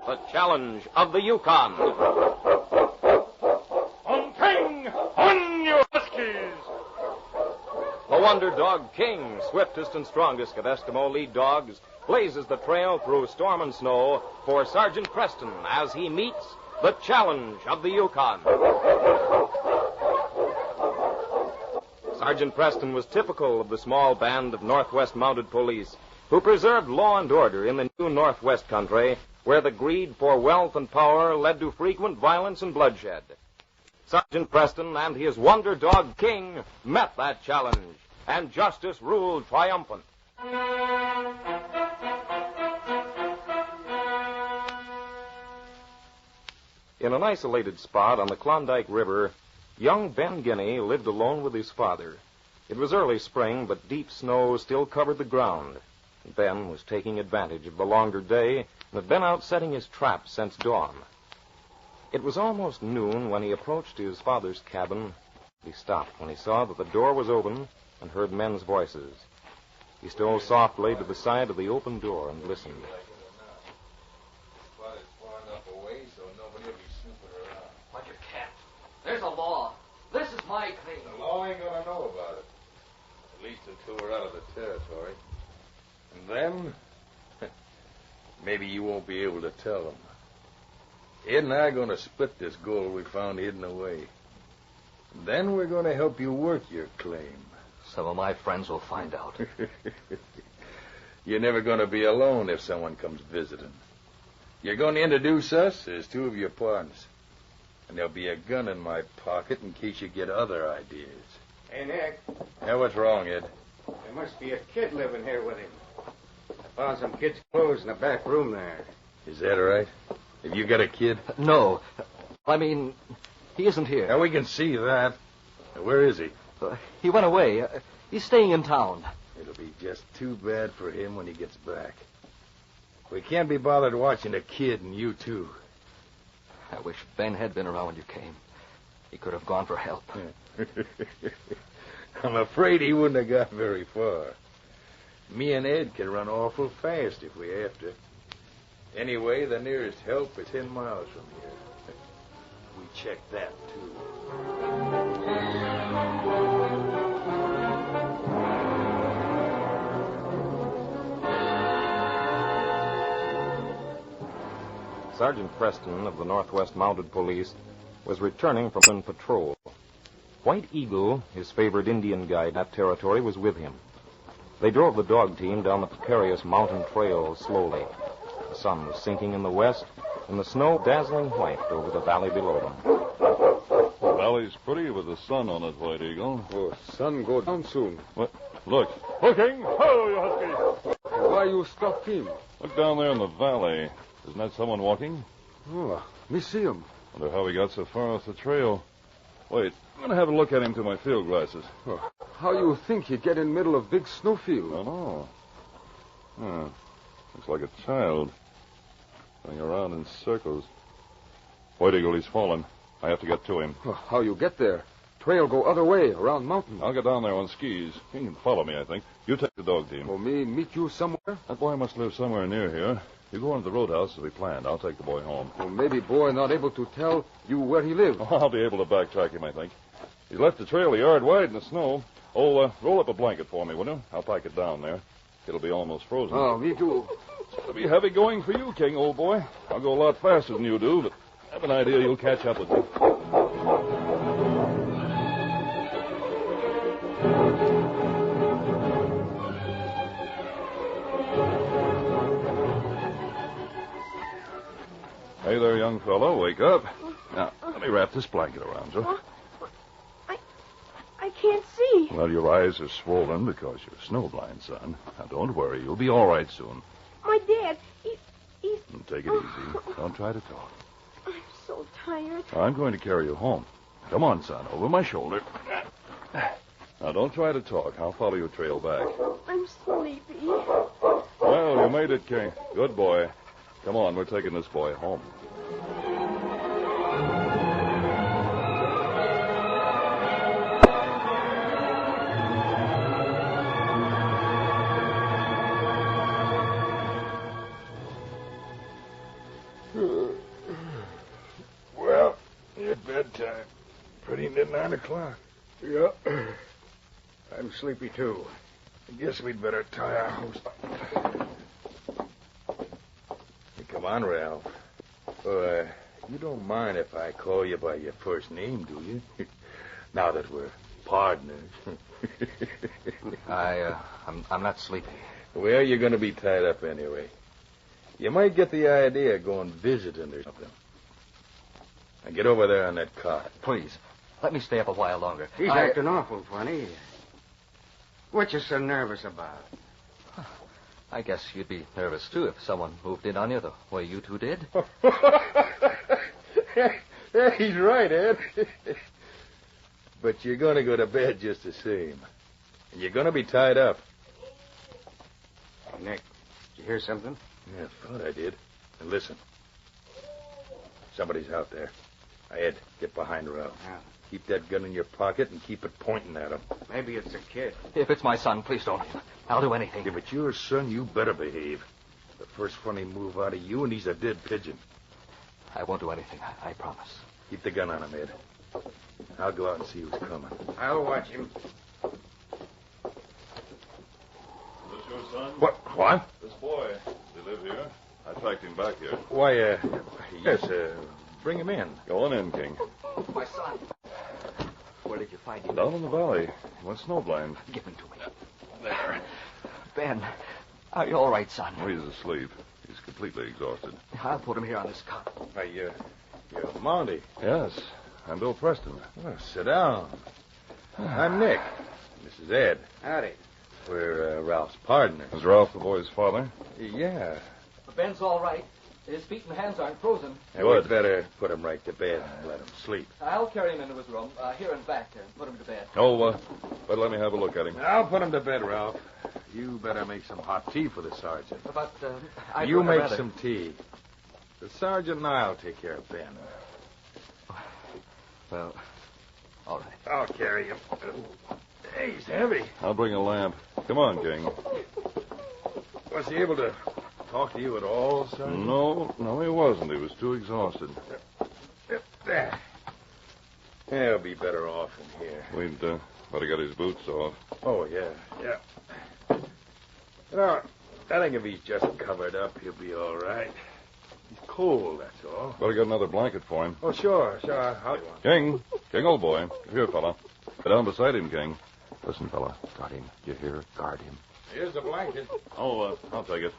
the challenge of the Yukon. On King, on you huskies! The Wonder Dog King, swiftest and strongest of Eskimo lead dogs, blazes the trail through storm and snow for Sergeant Preston as he meets the challenge of the Yukon. Sergeant Preston was typical of the small band of Northwest Mounted Police who preserved law and order in the new Northwest country where the greed for wealth and power led to frequent violence and bloodshed. Sergeant Preston and his Wonder Dog King met that challenge, and justice ruled triumphant. In an isolated spot on the Klondike River, young Ben Guinea lived alone with his father. It was early spring, but deep snow still covered the ground. Ben was taking advantage of the longer day and had been out setting his traps since dawn. It was almost noon when he approached his father's cabin. He stopped when he saw that the door was open and heard men's voices. He stole softly to the side of the open door and listened. Like a cat. There's a law. This is my claim. The law ain't gonna know about it. At least until we're out of the territory. And then, maybe you won't be able to tell them. Ed and I are going to split this gold we found hidden away. And then we're going to help you work your claim. Some of my friends will find out. You're never going to be alone if someone comes visiting. You're going to introduce us as two of your partners. And there'll be a gun in my pocket in case you get other ideas. Hey, Nick. Now, what's wrong, Ed? There must be a kid living here with him. I found some kid's clothes in the back room there. Is that right? Have you got a kid? No. I mean, he isn't here. Now, we can see that. Now, where is he? He went away. He's staying in town. It'll be just too bad for him when he gets back. We can't be bothered watching a kid and you, too. I wish Ben had been around when you came. He could have gone for help. I'm afraid he wouldn't have got very far. Me and Ed can run awful fast if we have to. Anyway, the nearest help is 10 miles from here. We checked that, too. Sergeant Preston of the Northwest Mounted Police was returning from patrol. White Eagle, his favorite Indian guide in that territory, was with him. They drove the dog team down the precarious mountain trail slowly. The sun was sinking in the west, and the snow dazzling white over the valley below them. The valley's pretty with the sun on it, White Eagle. Oh, sun go down soon. What? Look. Looking. Ho, you husky. Why you stop him? Look down there in the valley. Isn't that someone walking? Oh, me see him. Wonder how he got so far off the trail. Wait, I'm going to have a look at him through my field glasses. Oh, how you think he get in middle of big snowfield? I don't know. Looks like a child. Going around in circles. White Eagle, he's fallen. I have to get to him. Oh, how you get there? Trail go other way, around mountain. I'll get down there on skis. He can follow me, I think. You take the dog team. For me meet you somewhere? That boy must live somewhere near here. You go into the roadhouse as we planned. I'll take the boy home. Well, maybe boy not able to tell you where he live. Oh, I'll be able to backtrack him, I think. He's left the trail a yard wide in the snow. Oh, roll up a blanket for me, will you? I'll pack it down there. It'll be almost frozen. Oh, me too. It'll be heavy going for you, King, old boy. I'll go a lot faster than you do, but I have an idea you'll catch up with me. Hey there, young fellow. Wake up. Now, let me wrap this blanket around you. I can't see. Well, your eyes are swollen because you're snowblind, son. Now, don't worry. You'll be all right soon. My dad, he's... Take it easy. Don't try to talk. I'm so tired. I'm going to carry you home. Come on, son. Over my shoulder. Now, don't try to talk. I'll follow your trail back. I'm sleepy. Well, you made it, King. Good boy. Come on, we're taking this boy home. Well, it's bedtime. Pretty near 9 o'clock. Yeah. I'm sleepy, too. I guess we'd better tie our hose up. Hey, come on, Ralph. You don't mind if I call you by your first name, do you? Now that we're partners. I'm not sleepy. Well, you're going to be tied up anyway. You might get the idea of going visiting or something. Now get over there on that cot. Please, let me stay up a while longer. He's acting awful funny. What you so nervous about? I guess you'd be nervous, too, if someone moved in on you the way you two did. Yeah, he's right, Ed. But you're going to go to bed just the same. And you're going to be tied up. Nick, did you hear something? Yeah, I thought I did. And listen. Somebody's out there. Ed, get behind Ralph. Yeah. Keep that gun in your pocket and keep it pointing at him. Maybe it's a kid. If it's my son, please don't. I'll do anything. If it's your son, you better behave. The first funny move out of you, and he's a dead pigeon. I won't do anything, I promise. Keep the gun on him, Ed. I'll go out and see who's coming. I'll watch him. Is this your son? What? This boy. Does he live here? I tracked him back here. Why, yes, bring him in. Go on in, King. My son. Where did you find him? Down in the valley. He went snowblind. Give him to me. There. Ben, are you all right, son? Oh, he's asleep. He's completely exhausted. I'll put him here on this cot. Why, you're Monty. Yes, I'm Bill Preston. Well, sit down. I'm Nick. This is Ed. Howdy. We're Ralph's partners. Is Ralph the boy's father? Yeah. Ben's all right. His feet and hands aren't frozen. We'd better put him right to bed and let him sleep. I'll carry him into his room, here and back, and put him to bed. Oh, but let me have a look at him. I'll put him to bed, Ralph. You better make some hot tea for the sergeant. But, You make some tea. The sergeant and I'll take care of Ben. Well, all right. I'll carry him. Hey, he's heavy. I'll bring a lamp. Come on, King. Was he able to talk to you at all, Sergeant? No, he wasn't. He was too exhausted. There. He'll be better off in here. We'd better get his boots off. Oh, yeah. I think if he's just covered up, he'll be all right. He's cold, that's all. Better get another blanket for him. Oh, sure. How you want? King, old boy. Here, fella. Get down beside him, King. Listen, fella. Got him. You hear? Guard him. Here's the blanket. Oh, I'll take it.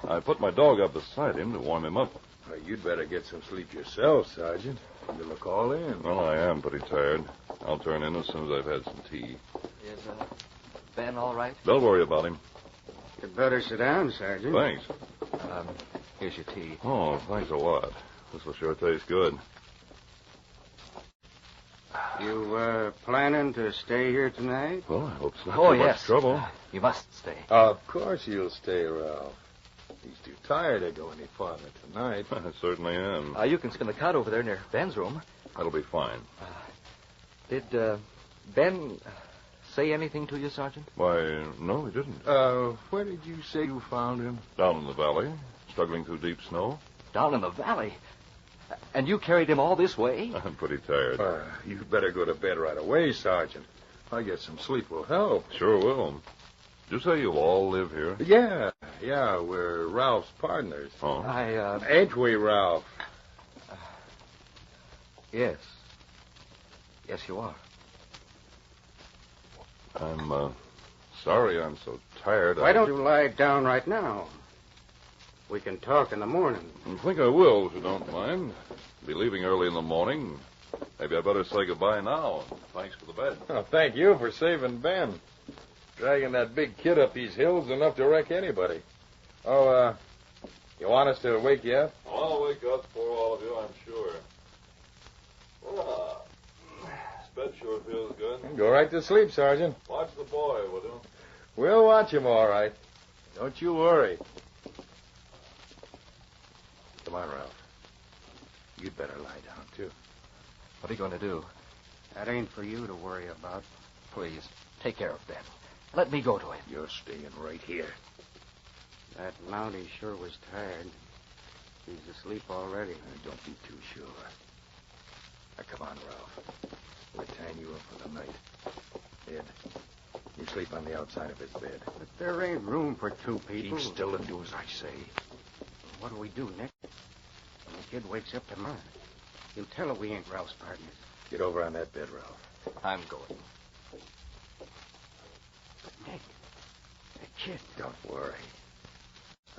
I put my dog up beside him to warm him up. Well, you'd better get some sleep yourself, Sergeant. You look all in. Well, I am pretty tired. I'll turn in as soon as I've had some tea. Is Ben all right? Don't worry about him. You'd better sit down, Sergeant. Thanks. Here's your tea. Oh, thanks a lot. This will sure taste good. You, planning to stay here tonight? Well, I hope so. Oh, Too much yes. trouble. You must stay. Of course you'll stay, Ralph. He's too tired to go any farther tonight. I certainly am. You can spin the cot over there near Ben's room. That'll be fine. Did Ben say anything to you, Sergeant? Why, no, he didn't. Where did you say you found him? Down in the valley, struggling through deep snow. Down in the valley. And you carried him all this way? I'm pretty tired. You'd better go to bed right away, Sergeant. I guess some sleep will help. Sure will. Did you say you all live here? Yeah, we're Ralph's partners. Oh. Ain't we, Ralph? Yes. Yes, you are. I'm sorry I'm so tired. Why don't you lie down right now? We can talk in the morning. I think I will, if you don't mind. Be leaving early in the morning. Maybe I better say goodbye now. Thanks for the bed. Oh, thank you for saving Ben. Dragging that big kid up these hills is enough to wreck anybody. Oh, you want us to wake you up? I'll wake up for all of you, I'm sure. This bed sure feels good. Go right to sleep, Sergeant. Watch the boy, will you? We'll watch him all right. Don't you worry. Come on, Ralph. You'd better lie down, too. What are you going to do? That ain't for you to worry about. Please, take care of Ben. Let me go to him. You're staying right here. That Mountie sure was tired. He's asleep already. Don't be too sure. Now, come on, Ralph. We're tying you up for the night. Ed, you sleep on the outside of his bed. But there ain't room for two people. Keep still and do as I say. What do we do, Nick? When the kid wakes up tomorrow, he'll tell her we ain't Ralph's partners. Get over on that bed, Ralph. I'm going. But, Nick, the kid. Don't worry.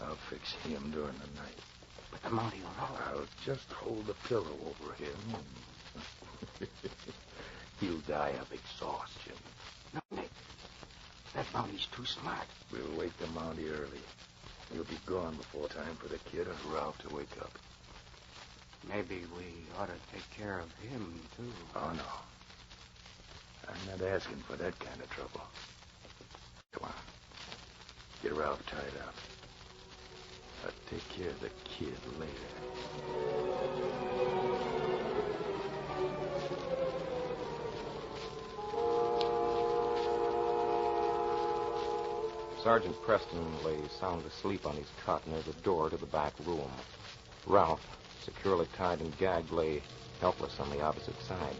I'll fix him during the night. But the Mountie will know. I'll just hold the pillow over him. He'll die of exhaustion. No, Nick. That Mountie's too smart. We'll wake the Mountie early. He'll be gone before time for the kid and Ralph to wake up. Maybe we ought to take care of him, too. Oh, no. I'm not asking for that kind of trouble. Come on. Get Ralph tied up. I'll take care of the kid later. Sergeant Preston lay sound asleep on his cot near the door to the back room. Ralph, securely tied and gagged, lay helpless on the opposite side.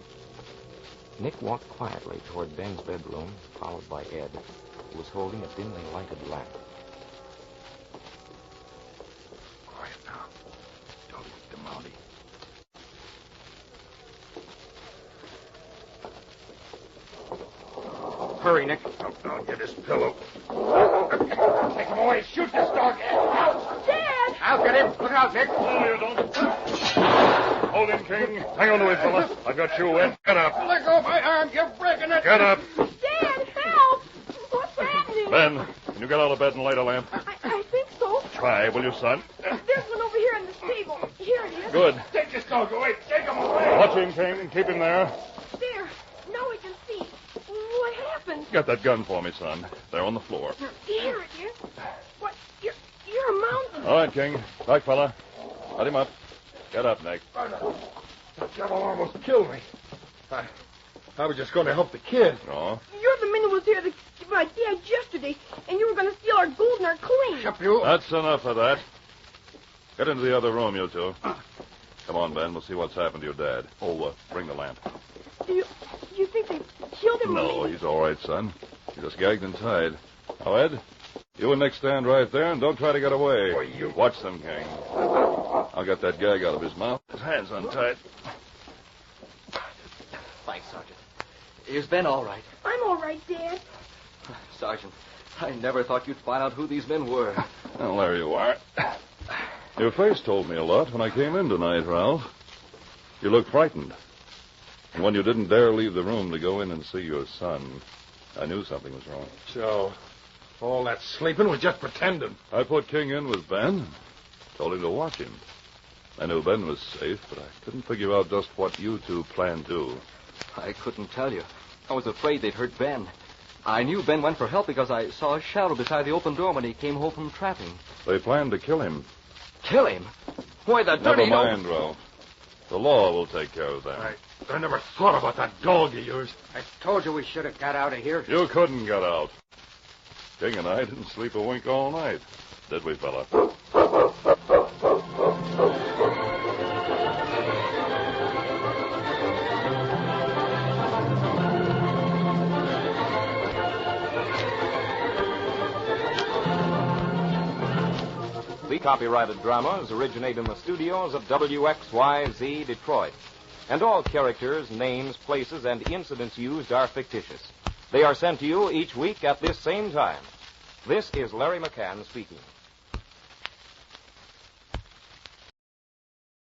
Nick walked quietly toward Ben's bedroom, followed by Ed, who was holding a dimly lighted lamp. Quiet now. Don't wake the Mountie. Hurry, Nick. Now get his pillow. Take him away. Shoot this dog. Dad! I'll get him. Look out, Nick. No, you don't. Hold him, King. Hang on to him, fella. I've got you, Ed. Get up. Let go of my arm. You're breaking it. Get up. Dad, help! What's happening? Ben, can you get out of bed and light a lamp? I think so. Try, will you, son? There's one over here on this table. Here it is. Good. Take this dog away. Take him away. Watch him, King. Keep him there. There. Now we can see. What happened? Get that gun for me, son. They're on the floor. Here it is. What? You're a mountain. All right, King. Back, fella. Let him up. Get up, Nick. That devil almost killed me. I was just going to help the kid. Oh? You're the man who was here to my dad yesterday, and you were going to steal our gold and our coins. Up you. That's enough of that. Get into the other room, you two. Come on, Ben. We'll see what's happened to your dad. Oh, bring the lamp. Do you think they killed him? No, he's all right, son. He's just gagged and tied. Now, Ed, you and Nick stand right there and don't try to get away. Boy, you... Watch them, King. I'll get that gag out of his mouth. His hand's untied. Thanks, Sergeant. Is Ben all right? I'm all right, Dad. Sergeant, I never thought you'd find out who these men were. Well, there you are. Your face told me a lot when I came in tonight, Ralph. You looked frightened. And when you didn't dare leave the room to go in and see your son, I knew something was wrong. So, all that sleeping was just pretending. I put King in with Ben. Told him to watch him. I knew Ben was safe, but I couldn't figure out just what you two planned to. I couldn't tell you. I was afraid they'd hurt Ben. I knew Ben went for help because I saw a shadow beside the open door when he came home from trapping. They planned to kill him. Kill him? Why, the dirty... Never mind, Ralph. The law will take care of that. I never thought about that dog of yours. I told you we should have got out of here. You couldn't get out. King and I didn't sleep a wink all night. Did we, fella? The copyrighted dramas originate in the studios of WXYZ Detroit. And all characters, names, places, and incidents used are fictitious. They are sent to you each week at this same time. This is Larry McCann speaking.